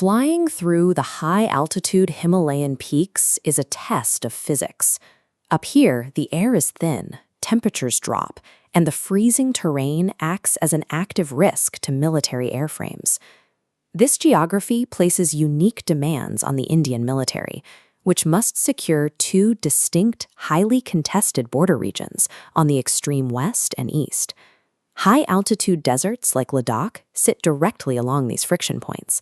Flying through the high-altitude Himalayan peaks is a test of physics. Up here, the air is thin, temperatures drop, and the freezing terrain acts as an active risk to military airframes. This geography places unique demands on the Indian military, which must secure two distinct, highly contested border regions on the extreme west and east. High-altitude deserts like Ladakh sit directly along these friction points.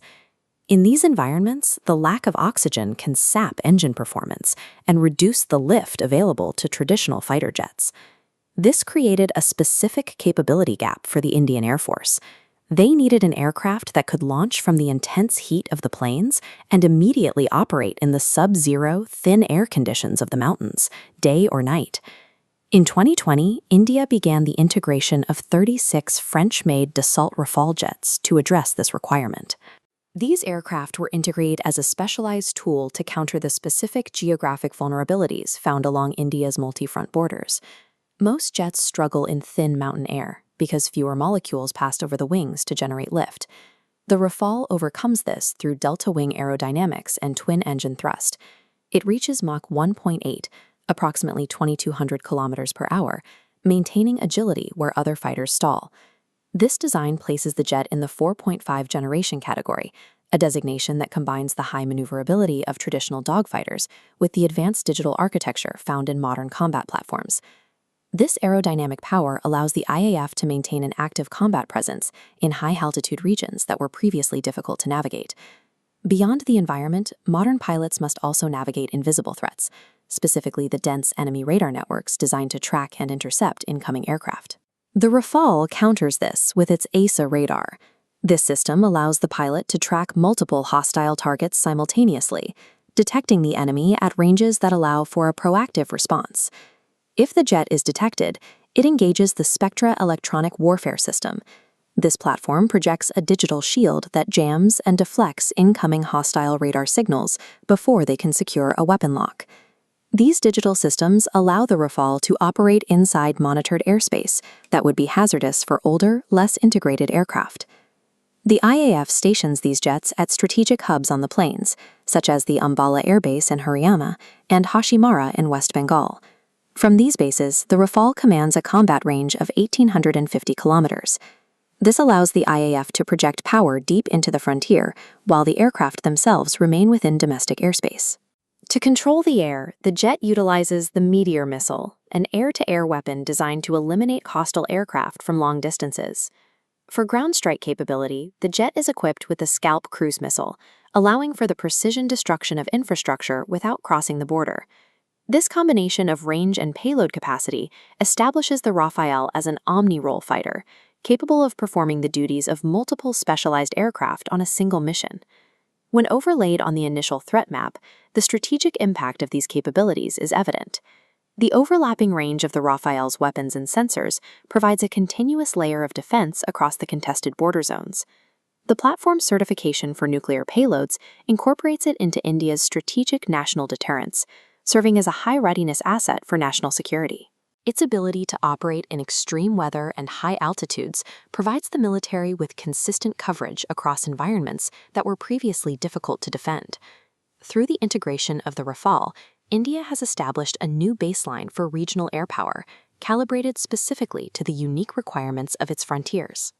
In these environments, the lack of oxygen can sap engine performance and reduce the lift available to traditional fighter jets. This created a specific capability gap for the Indian Air Force. They needed an aircraft that could launch from the intense heat of the plains and immediately operate in the sub-zero, thin air conditions of the mountains, day or night. In 2020, India began the integration of 36 French-made Dassault Rafale jets to address this requirement. These aircraft were integrated as a specialized tool to counter the specific geographic vulnerabilities found along India's multi-front borders. Most jets struggle in thin mountain air because fewer molecules passed over the wings to generate lift. The Rafale overcomes this through delta-wing aerodynamics and twin-engine thrust. It reaches Mach 1.8, approximately 2,200 kilometers per hour, maintaining agility where other fighters stall. This design places the jet in the 4.5 generation category, a designation that combines the high maneuverability of traditional dogfighters with the advanced digital architecture found in modern combat platforms. This aerodynamic power allows the IAF to maintain an active combat presence in high-altitude regions that were previously difficult to navigate. Beyond the environment, modern pilots must also navigate invisible threats, specifically the dense enemy radar networks designed to track and intercept incoming aircraft. The Rafale counters this with its ASA radar. This system allows the pilot to track multiple hostile targets simultaneously, detecting the enemy at ranges that allow for a proactive response. If the jet is detected, it engages the Spectra electronic warfare system. This platform projects a digital shield that jams and deflects incoming hostile radar signals before they can secure a weapon lock. These digital systems allow the Rafale to operate inside monitored airspace that would be hazardous for older, less integrated aircraft. The IAF stations these jets at strategic hubs on the plains, such as the Ambala Air Base in Haryana and Hashimara in West Bengal. From these bases, the Rafale commands a combat range of 1,850 kilometers. This allows the IAF to project power deep into the frontier, while the aircraft themselves remain within domestic airspace. To control the air, the jet utilizes the Meteor missile, an air-to-air weapon designed to eliminate hostile aircraft from long distances. For ground strike capability, the jet is equipped with the SCALP cruise missile, allowing for the precision destruction of infrastructure without crossing the border. This combination of range and payload capacity establishes the Rafale as an omni-role fighter, capable of performing the duties of multiple specialized aircraft on a single mission. When overlaid on the initial threat map, the strategic impact of these capabilities is evident. The overlapping range of the Rafale's weapons and sensors provides a continuous layer of defense across the contested border zones. The platform's certification for nuclear payloads incorporates it into India's strategic national deterrence, serving as a high-readiness asset for national security. Its ability to operate in extreme weather and high altitudes provides the military with consistent coverage across environments that were previously difficult to defend. Through the integration of the Rafale, India has established a new baseline for regional air power, calibrated specifically to the unique requirements of its frontiers.